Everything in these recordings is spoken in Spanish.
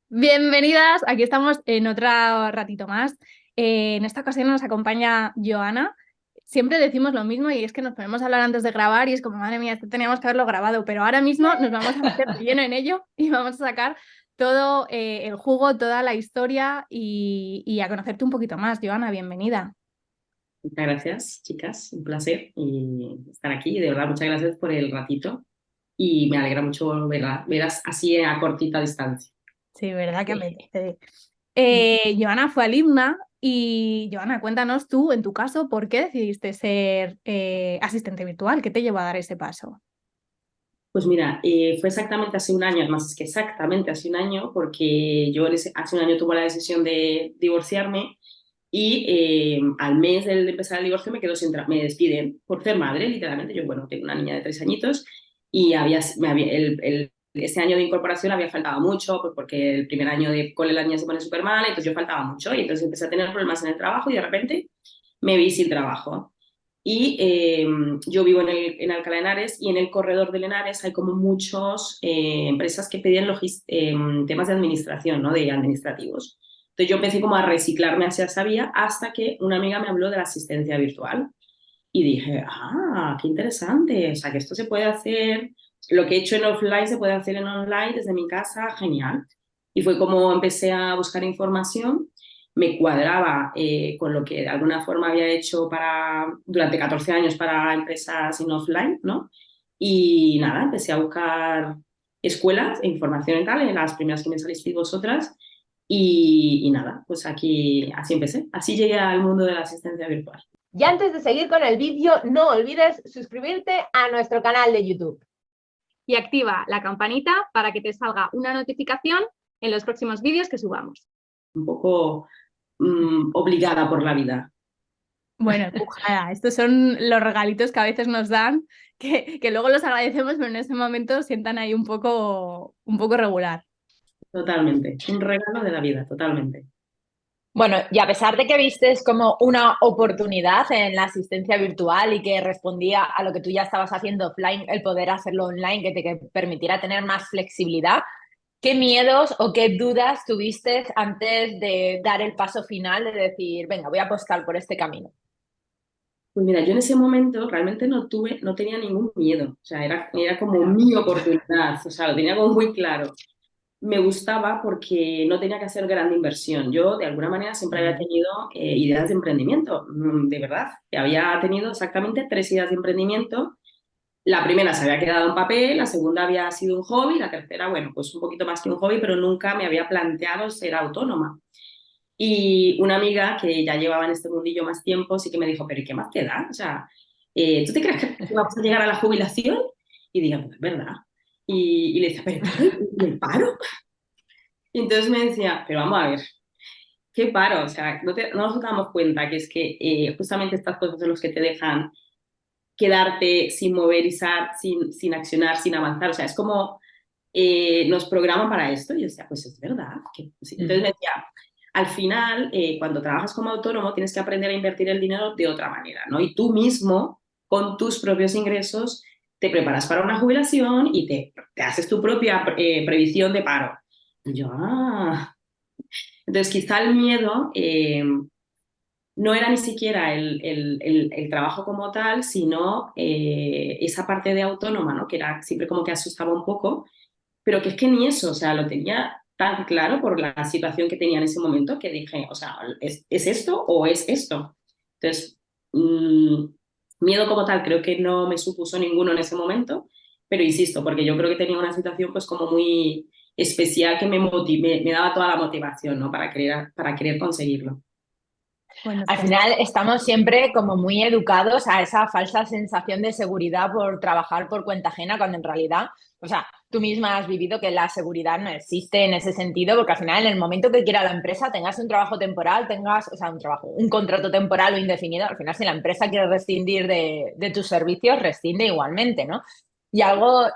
Bienvenidas, aquí estamos en otro ratito más. En esta ocasión nos acompaña Joana. Siempre decimos lo mismo y es que nos ponemos a hablar antes de grabar y es como, madre mía, esto teníamos que haberlo grabado, pero ahora mismo nos vamos a meter de lleno en ello y vamos a sacar todo el jugo, toda la historia y a conocerte un poquito más. Joana, bienvenida. Muchas gracias, chicas. Un placer estar aquí. De verdad, muchas gracias por el ratito. Y me alegra mucho veras así a cortita distancia. Sí, verdad que apetece. Joana fue alumna y Joana, cuéntanos tú, en tu caso, ¿por qué decidiste ser asistente virtual? ¿Qué te llevó a dar ese paso? Pues mira, fue exactamente hace un año, además es que exactamente hace un año, porque yo hace un año tuve la decisión de divorciarme y al mes de empezar el divorcio me despiden por ser madre, literalmente. Yo, bueno, tengo una niña de 3 añitos y ese año de incorporación había faltado mucho, pues porque el primer año de cole la niña se pone súper mal, entonces yo faltaba mucho y entonces empecé a tener problemas en el trabajo y de repente me vi sin trabajo. Y yo vivo en Alcalá de Henares y en el corredor de Henares hay como muchas empresas que pedían temas de administración, ¿no? De administrativos. Entonces yo empecé como a reciclarme hacia esa vía hasta que una amiga me habló de la asistencia virtual y dije, ah, qué interesante, o sea, que esto se puede hacer, lo que he hecho en offline se puede hacer en online desde mi casa, genial. Y fue como empecé a buscar información, me cuadraba con lo que de alguna forma había hecho durante 14 años para empresas en offline, ¿no? Y nada, empecé a buscar escuelas e información y tal, en las primeras que me salisteis vosotras, y nada, pues aquí así empecé, así llegué al mundo de la asistencia virtual. Y antes de seguir con el vídeo, no olvides suscribirte a nuestro canal de YouTube. Y activa la campanita para que te salga una notificación en los próximos vídeos que subamos. Un poco obligada por la vida. Bueno, empujada. Estos son los regalitos que a veces nos dan, que luego los agradecemos, pero en ese momento sientan ahí un poco regular. Totalmente. Un regalo de la vida, totalmente. Bueno, y a pesar de que vistes como una oportunidad en la asistencia virtual y que respondía a lo que tú ya estabas haciendo offline, el poder hacerlo online, que permitiera tener más flexibilidad, ¿qué miedos o qué dudas tuviste antes de dar el paso final de decir, venga, voy a apostar por este camino? Pues mira, yo en ese momento realmente no tenía ningún miedo. O sea, era como mi oportunidad. O sea, lo tenía como muy claro. Me gustaba porque no tenía que hacer gran inversión. Yo, de alguna manera, siempre había tenido ideas de emprendimiento, de verdad. Había tenido exactamente 3 ideas de emprendimiento. La primera se había quedado en papel, la segunda había sido un hobby, la tercera, bueno, pues un poquito más que un hobby, pero nunca me había planteado ser autónoma. Y una amiga que ya llevaba en este mundillo más tiempo sí que me dijo, pero ¿y qué más te da? O sea, ¿tú te crees que vamos a llegar a la jubilación? Y digo, pues es verdad. Y le decía, pero ¿y el paro? Y entonces me decía, pero vamos a ver, ¿qué paro? O sea, no nos damos cuenta que es que justamente estas cosas son los que te dejan quedarte sin movilizar, sin accionar, sin avanzar. O sea, es como nos programan para esto. Y yo decía, pues es verdad. Sí. Entonces me decía, al final, cuando trabajas como autónomo, tienes que aprender a invertir el dinero de otra manera, ¿no? Y tú mismo, con tus propios ingresos, te preparas para una jubilación y te haces tu propia previsión de paro. Y yo, ah. Entonces, quizá el miedo no era ni siquiera el trabajo como tal, sino esa parte de autónoma, ¿no? Que era siempre como que asustaba un poco, pero que es que ni eso, o sea, lo tenía tan claro por la situación que tenía en ese momento que dije, o sea, ¿es esto o es esto? Entonces, miedo como tal creo que no me supuso ninguno en ese momento, pero insisto, porque yo creo que tenía una situación pues como muy especial que me daba toda la motivación, ¿no? Para querer conseguirlo. Bueno, Al final estamos siempre como muy educados a esa falsa sensación de seguridad por trabajar por cuenta ajena, cuando en realidad, o sea, tú misma has vivido que la seguridad no existe en ese sentido, porque al final en el momento que quiera la empresa, tengas un trabajo temporal, tengas, o sea, un contrato temporal o indefinido, al final si la empresa quiere rescindir de tus servicios, rescinde igualmente, ¿no? Y algo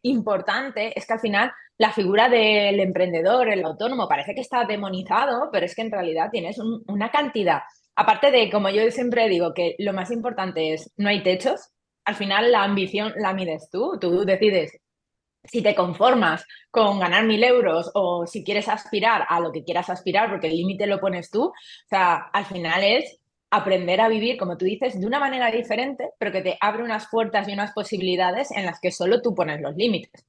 importante es que al final la figura del emprendedor, el autónomo, parece que está demonizado, pero es que en realidad tienes una cantidad. Aparte de, como yo siempre digo, que lo más importante es, no hay techos, al final la ambición la mides tú decides si te conformas con ganar 1.000 euros o si quieres aspirar a lo que quieras aspirar, porque el límite lo pones tú, o sea, al final es aprender a vivir, como tú dices, de una manera diferente, pero que te abre unas puertas y unas posibilidades en las que solo tú pones los límites.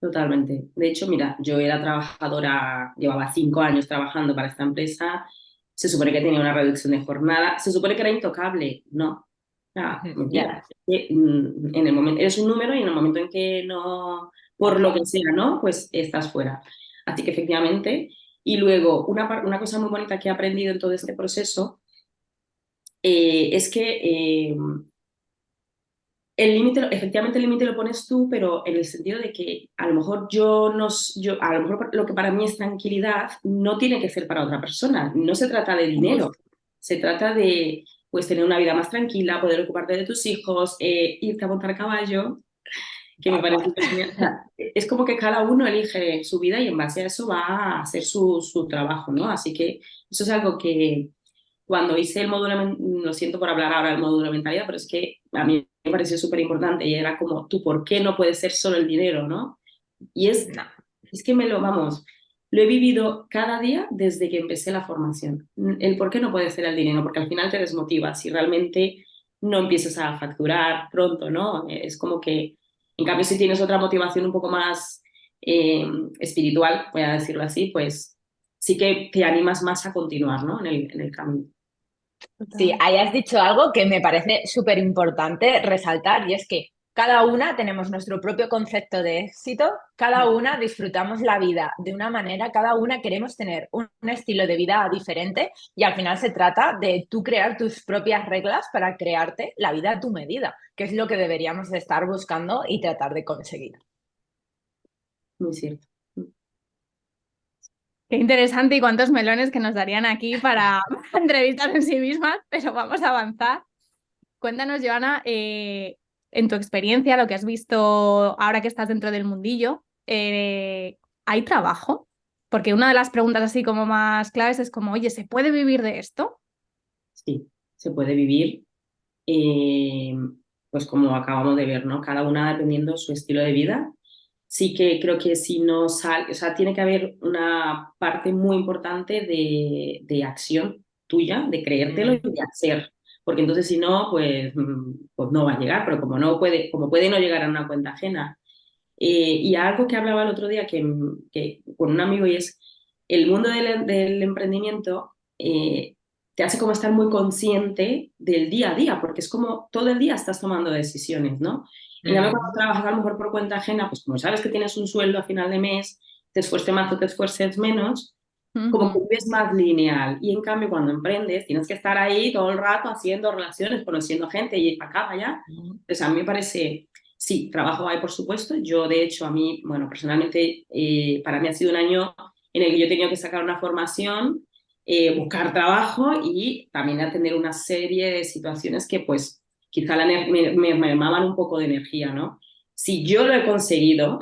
Totalmente. De hecho, mira, yo era trabajadora, llevaba 5 años trabajando para esta empresa, se supone que tenía una reducción de jornada, se supone que era intocable, no. Mentira. Ya. En el momento, eres un número y en el momento en que no, por lo que sea, ¿no? Pues estás fuera. Así que efectivamente. Y luego, una cosa muy bonita que he aprendido en todo este proceso es que el límite, efectivamente el límite lo pones tú, pero en el sentido de que a lo mejor a lo mejor lo que para mí es tranquilidad no tiene que ser para otra persona. No se trata de dinero, se trata de pues tener una vida más tranquila, poder ocuparte de tus hijos, irte a montar caballo, que me parece que genial. O sea, es como que cada uno elige su vida y en base a eso va a hacer su trabajo, ¿no? Así que eso es algo que cuando hice el módulo, lo siento por hablar ahora del módulo de mentalidad, pero es que a mí me pareció súper importante y era como, tú, ¿por qué no puede ser solo el dinero, no? Y No. es que vamos, lo he vivido cada día desde que empecé la formación. El por qué no puede ser el dinero, porque al final te desmotiva si realmente no empiezas a facturar pronto, ¿no? Es como que, en cambio, si tienes otra motivación un poco más espiritual, voy a decirlo así, pues sí que te animas más a continuar, ¿no? En el camino. Sí, ahí has dicho algo que me parece súper importante resaltar y es que cada una tenemos nuestro propio concepto de éxito, cada una disfrutamos la vida de una manera, cada una queremos tener un estilo de vida diferente y al final se trata de tú crear tus propias reglas para crearte la vida a tu medida, que es lo que deberíamos de estar buscando y tratar de conseguir. Muy cierto. Qué interesante y cuántos melones que nos darían aquí para entrevistas en sí mismas, pero vamos a avanzar. Cuéntanos, Joana, en tu experiencia, lo que has visto ahora que estás dentro del mundillo, ¿hay trabajo? Porque una de las preguntas así como más claves es como, oye, ¿se puede vivir de esto? Sí, se puede vivir, eh, pues como acabamos de ver, ¿no? Cada una dependiendo su estilo de vida. Sí que creo que si no sale, o sea, tiene que haber una parte muy importante de acción tuya, de creértelo y de hacer. Porque entonces si no, pues no va a llegar, pero como puede no llegar a una cuenta ajena. Y algo que hablaba el otro día que con un amigo y es el mundo del emprendimiento te hace como estar muy consciente del día a día, porque es como todo el día estás tomando decisiones, ¿no? En cambio, cuando trabajas a lo mejor por cuenta ajena, pues como sabes que tienes un sueldo a final de mes, te esfuerces más o te esfuerces menos, como que vives más lineal. Y en cambio, cuando emprendes, tienes que estar ahí todo el rato haciendo relaciones, conociendo gente y para acá, para allá. Entonces, a mí me parece, sí, trabajo hay, por supuesto. Yo, de hecho, a mí, bueno, personalmente, para mí ha sido un año en el que yo he tenido que sacar una formación, buscar trabajo y también atender una serie de situaciones que, pues, quizá me mermaban un poco de energía, ¿no? Si yo lo he conseguido,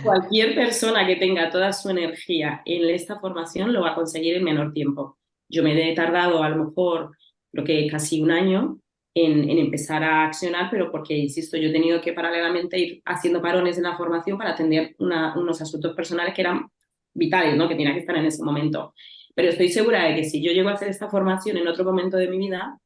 cualquier persona que tenga toda su energía en esta formación lo va a conseguir en menor tiempo. Yo me he tardado a lo mejor, creo que casi un año en empezar a accionar, pero porque, insisto, yo he tenido que paralelamente ir haciendo parones en la formación para atender unos asuntos personales que eran vitales, ¿no? Que tenía que estar en ese momento. Pero estoy segura de que si yo llego a hacer esta formación en otro momento de mi vida,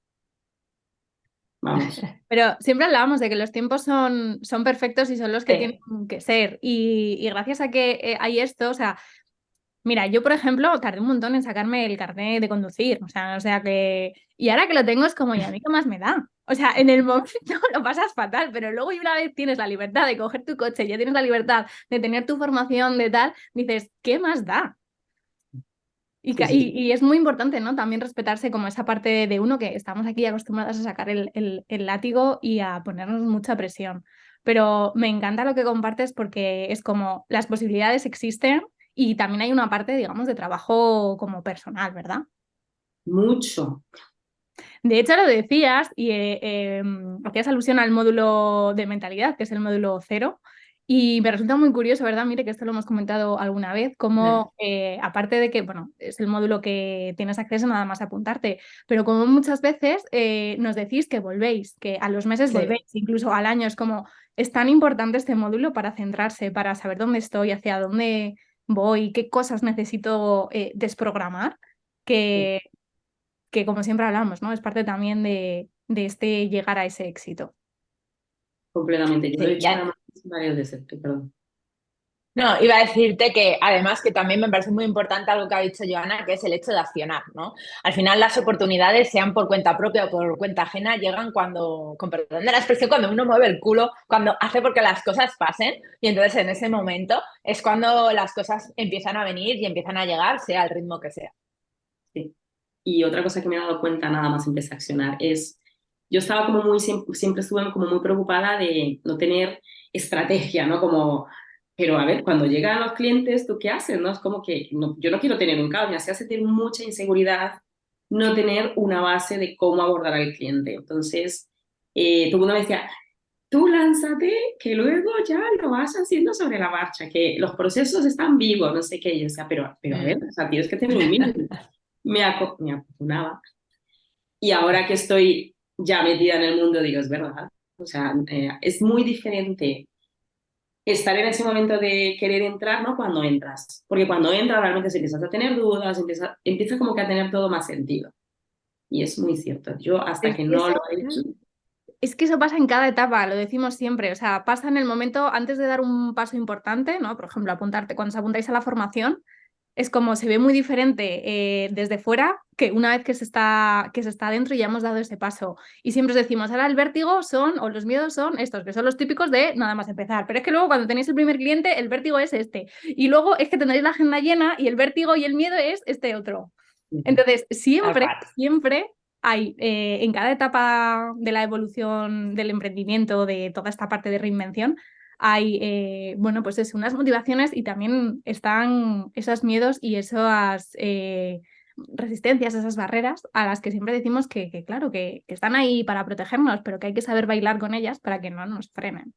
vamos. Pero siempre hablábamos de que los tiempos son perfectos y son los que Sí. tienen que ser. Y gracias a que hay esto, o sea, mira, yo por ejemplo tardé un montón en sacarme el carnet de conducir, o sea que... Y ahora que lo tengo es como, ¿y a mí qué más me da? O sea, en el momento lo pasas fatal, pero luego y una vez tienes la libertad de coger tu coche, ya tienes la libertad de tener tu formación de tal, dices, ¿qué más da? Y, Sí, sí. y es muy importante, ¿no? También respetarse como esa parte de uno que estamos aquí acostumbrados a sacar el látigo y a ponernos mucha presión. Pero me encanta lo que compartes porque es como las posibilidades existen y también hay una parte, digamos, de trabajo como personal, ¿verdad? Mucho. De hecho, lo decías y hacías alusión al módulo de mentalidad, que es el módulo 0, y me resulta muy curioso, ¿verdad? Mire, que esto lo hemos comentado alguna vez, como aparte de que, bueno, es el módulo que tienes acceso nada más a apuntarte, pero como muchas veces nos decís que volvéis, que a los meses Sí. volvéis, incluso al año, es como, es tan importante este módulo para centrarse, para saber dónde estoy, hacia dónde voy, qué cosas necesito desprogramar, Sí, que como siempre hablamos, ¿no? Es parte también de este llegar a ese éxito. completamente. Yo lo he Sí, hecho ya. además varias veces, perdón. No, iba a decirte que además que también me parece muy importante algo que ha dicho Joana, que es el hecho de accionar, ¿no? Al final las oportunidades, sean por cuenta propia o por cuenta ajena, llegan cuando, con perdón de la expresión, cuando uno mueve el culo, cuando hace porque las cosas pasen y entonces en ese momento es cuando las cosas empiezan a venir y empiezan a llegar, sea el ritmo que sea. Sí. Y otra cosa que me he dado cuenta nada más empecé a accionar es, yo estaba como muy, siempre estuve como muy preocupada de no tener estrategia, ¿no? Como, pero a ver, cuando llegan los clientes, ¿tú qué haces? ¿No? Es como que yo no quiero tener un caos, me hacía sentir mucha inseguridad no tener una base de cómo abordar al cliente. Entonces, todo el mundo me decía, tú lánzate, que luego ya lo vas haciendo sobre la marcha, que los procesos están vivos, no sé qué. Y yo decía, pero a ver, Mm. o sea, tienes que tener un mínimo. Me acojonaba. Y ahora que estoy ya metida en el mundo, digo, es verdad. O sea, es muy diferente estar en ese momento de querer entrar, ¿no? Cuando entras. Porque cuando entras realmente si empiezas a tener dudas, empieza como que a tener todo más sentido. Y es muy cierto. Yo hasta Es que que no eso, lo he hecho, es que eso pasa en cada etapa, lo decimos siempre. O sea, pasa en el momento antes de dar un paso importante, ¿no? Por ejemplo, apuntarte, cuando os apuntáis a la formación, es como se ve muy diferente desde fuera que una vez que se está dentro y ya hemos dado ese paso. Y siempre os decimos, ahora el vértigo son, o los miedos son estos, que son los típicos de nada más empezar. Pero es que luego cuando tenéis el primer cliente, el vértigo es este. Y luego es que tendréis la agenda llena y el vértigo y el miedo es este otro. Entonces, Tal siempre, cual. siempre hay, en cada etapa de la evolución del emprendimiento, de toda esta parte de reinvención, hay, bueno, pues es unas motivaciones y también están esos miedos y esas resistencias, esas barreras a las que siempre decimos que claro, que están ahí para protegernos, pero que hay que saber bailar con ellas para que no nos frenen.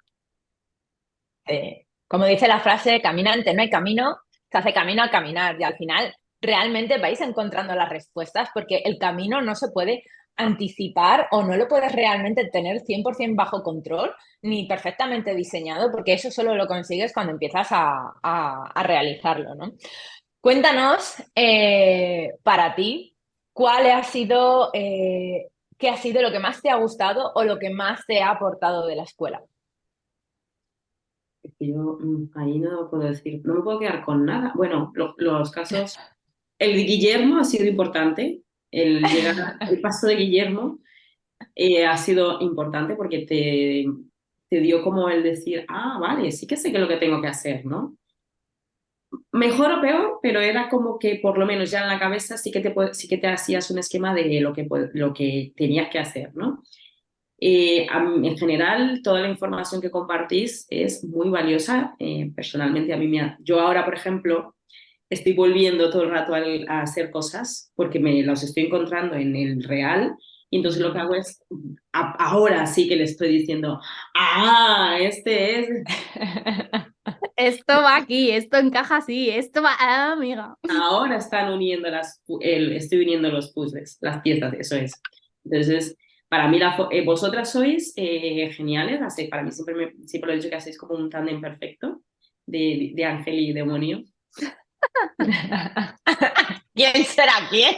Como dice la frase, caminante no hay camino, se hace camino al caminar y al final realmente vais encontrando las respuestas porque el camino no se puede anticipar o no lo puedes realmente tener 100% bajo control ni perfectamente diseñado porque eso solo lo consigues cuando empiezas a realizarlo, ¿no? Cuéntanos para ti cuál ha sido, qué ha sido lo que más te ha gustado o lo que más te ha aportado de la escuela. es que yo ahí no puedo decir, no me puedo quedar con nada. Bueno, los casos, el de Guillermo ha sido importante, el paso de Guillermo ha sido importante porque te dio como el decir, ah, vale, sí que sé qué es lo que tengo que hacer, ¿no? Mejor o peor, pero era como que por lo menos ya en la cabeza sí que te hacías un esquema de lo que tenías que hacer, ¿no? En general, toda la información que compartís es muy valiosa. Personalmente, yo ahora, por ejemplo, estoy volviendo todo el rato a hacer cosas porque me los estoy encontrando en el real y entonces lo que hago es, ahora sí que le estoy diciendo, ah, este es, Esto va aquí, esto encaja así, esto va, ah, amiga. ahora están uniendo estoy uniendo los puzzles, las piezas, eso es. Entonces, para mí, vosotras sois geniales, para mí siempre lo he dicho que hacéis como un tándem perfecto de ángel y demonio. ¿Quién será quién?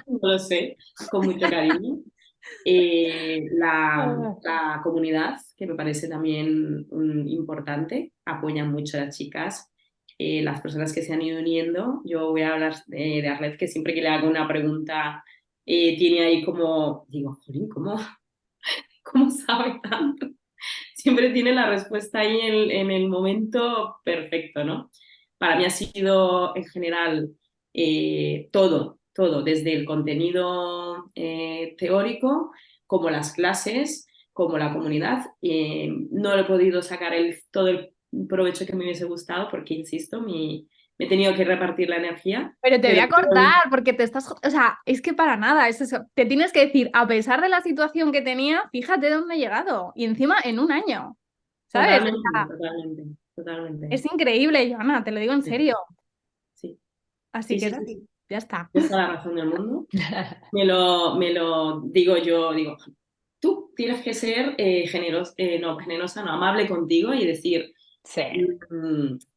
No lo sé, con mucho cariño. La comunidad, que me parece también importante, apoyan mucho a las chicas. Las personas que se han ido uniendo, yo voy a hablar de Arlet, que siempre que le hago una pregunta, tiene ahí como, digo, jolín, ¿cómo sabe tanto? Siempre tiene la respuesta ahí en el momento perfecto, ¿no? Para mí ha sido en general todo, desde el contenido teórico, como las clases, como la comunidad. No le he podido sacar todo el provecho que me hubiese gustado porque, insisto, me he tenido que repartir la energía, Pero te voy pero a cortar porque te estás, o sea, es que para nada, es eso. Te tienes que decir, a pesar de la situación que tenía, fíjate dónde he llegado. Y encima en un año, ¿sabes? O totalmente, sea, totalmente, totalmente. es increíble, Joana, te lo digo en Sí, serio. sí, Así sí, que sí, es sí. así, ya está. Tienes toda la razón del mundo. Me lo digo yo, digo, tú tienes que ser generosa, no, amable contigo y decir, Sí.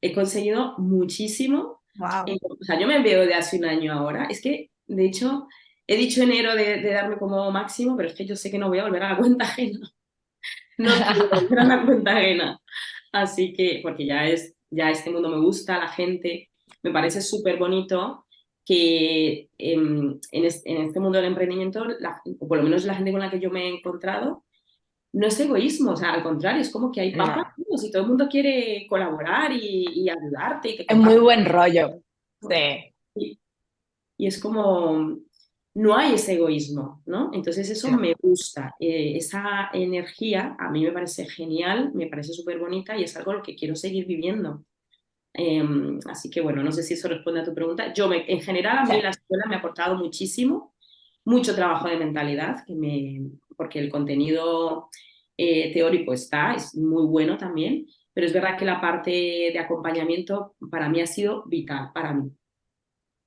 He conseguido muchísimo. Wow. O sea, yo me veo de hace un año ahora. Es que, de hecho, he dicho enero de darme como máximo, pero es que yo sé que no voy a volver a la cuenta ajena. No quiero volver a la cuenta ajena. Así que, porque ya este mundo me gusta, la gente, me parece súper bonito que en este mundo del emprendimiento, o por lo menos la gente con la que yo me he encontrado, no es egoísmo, o sea, al contrario, es como que hay paz No, y todo el mundo quiere colaborar y ayudarte y que es muy compartas. buen rollo. Sí, Y, y es como, no hay ese egoísmo, ¿no? Entonces eso no. me gusta, esa energía a mí me parece genial, me parece súper bonita y es algo lo que quiero seguir viviendo. Así que bueno, no sé si eso responde a tu pregunta. En general, a Sí. mí la escuela me ha aportado muchísimo, mucho trabajo de mentalidad, porque el contenido teórico es muy bueno también, pero es verdad que la parte de acompañamiento para mí ha sido vital, para mí.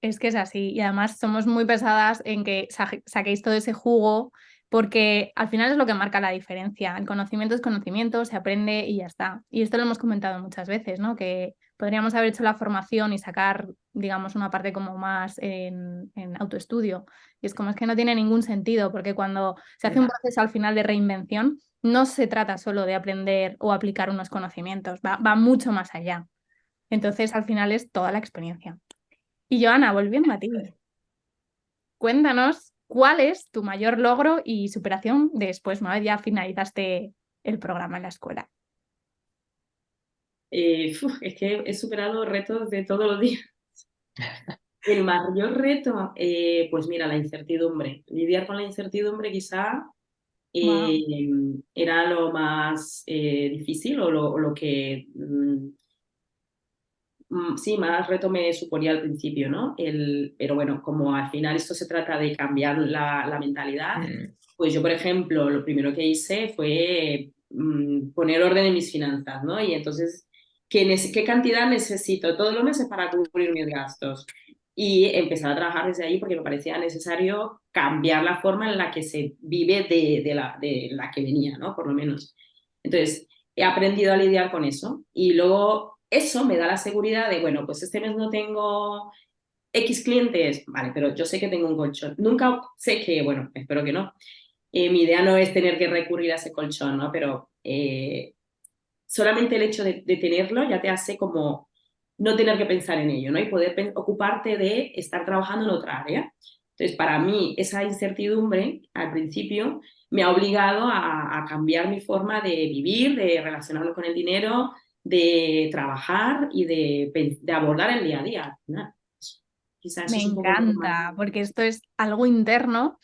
Es que es así. Y además somos muy pesadas en que saquéis todo ese jugo, porque al final es lo que marca la diferencia. El conocimiento es conocimiento, se aprende y ya está. Y esto lo hemos comentado muchas veces, ¿no? Que podríamos haber hecho la formación y sacar, digamos, una parte como más en autoestudio. Y es como es que no tiene ningún sentido, porque cuando se hace un proceso al final de reinvención, no se trata solo de aprender o aplicar unos conocimientos, va mucho más allá. Entonces, al final es toda la experiencia. Y Joana, volviendo a ti, cuéntanos cuál es tu mayor logro y superación después, una vez ya finalizaste el programa en la escuela. Es que he superado retos de todos los días. El mayor reto, pues mira, la incertidumbre. Lidiar con la incertidumbre quizá Wow. era lo más difícil o lo que sí, más reto me suponía al principio, ¿no? Pero bueno, como al final esto se trata de cambiar la mentalidad, Mm. pues yo, por ejemplo, lo primero que hice fue poner orden en mis finanzas, ¿no? Y entonces, ¿qué cantidad necesito todos los meses para cubrir mis gastos? Y empezar a trabajar desde ahí porque me parecía necesario cambiar la forma en la que se vive de la que venía, ¿no? Por lo menos. Entonces, he aprendido a lidiar con eso y luego eso me da la seguridad de, bueno, pues este mes no tengo X clientes, vale, pero yo sé que tengo un colchón. Nunca sé que, bueno, espero que no. Mi idea no es tener que recurrir a ese colchón, ¿no? Pero solamente el hecho de tenerlo ya te hace como no tener que pensar en ello, ¿no? Y poder ocuparte de estar trabajando en otra área. Entonces, para mí, esa incertidumbre al principio me ha obligado a cambiar mi forma de vivir, de relacionarme con el dinero, de trabajar y de abordar el día a día, ¿no? Quizás eso Me es un poco lo que más... encanta, porque esto es algo interno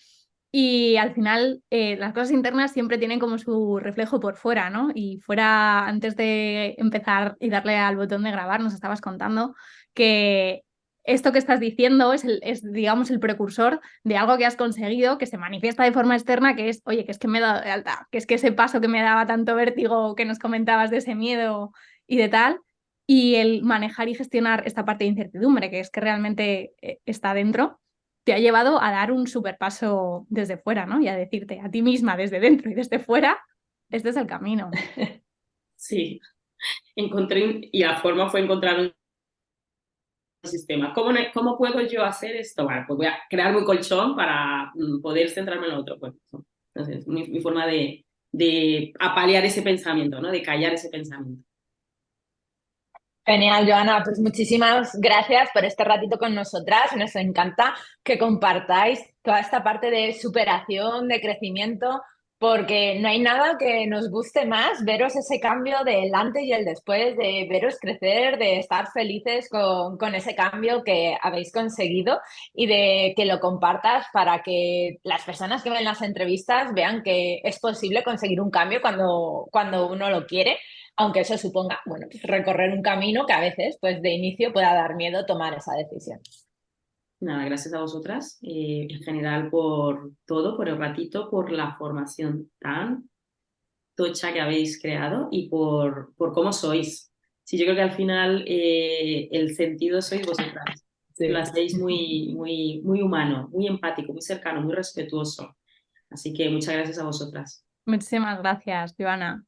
y al final las cosas internas siempre tienen como su reflejo por fuera, ¿no? Y fuera, antes de empezar y darle al botón de grabar, nos estabas contando que esto que estás diciendo es, digamos, el precursor de algo que has conseguido, que se manifiesta de forma externa, que es, oye, que es que me he dado de alta, que es que ese paso que me daba tanto vértigo, que nos comentabas de ese miedo y de tal, y el manejar y gestionar esta parte de incertidumbre, que es que realmente está dentro, te ha llevado a dar un super paso desde fuera, ¿no? Y a decirte a ti misma desde dentro y desde fuera, este es el camino. Sí, y la forma fue encontrar un sistema. ¿Cómo puedo yo hacer esto? Bueno, pues voy a crear un colchón para poder centrarme en lo otro. Pues, entonces, mi forma de apalear ese pensamiento, ¿no? De callar ese pensamiento. Genial, Joana. Pues muchísimas gracias por este ratito con nosotras. Nos encanta que compartáis toda esta parte de superación, de crecimiento, porque no hay nada que nos guste más veros ese cambio del antes y el después, de veros crecer, de estar felices con ese cambio que habéis conseguido y de que lo compartas para que las personas que ven las entrevistas vean que es posible conseguir un cambio cuando uno lo quiere, aunque eso suponga, bueno, pues recorrer un camino que a veces, pues de inicio pueda dar miedo tomar esa decisión. Nada, gracias a vosotras, en general por todo, por el ratito, por la formación tan tocha que habéis creado y por cómo sois. Sí, yo creo que al final el sentido sois vosotras. Lo Sí. hacéis muy humano, muy empático, muy cercano, muy respetuoso. Así que muchas gracias a vosotras. Muchísimas gracias, Joana.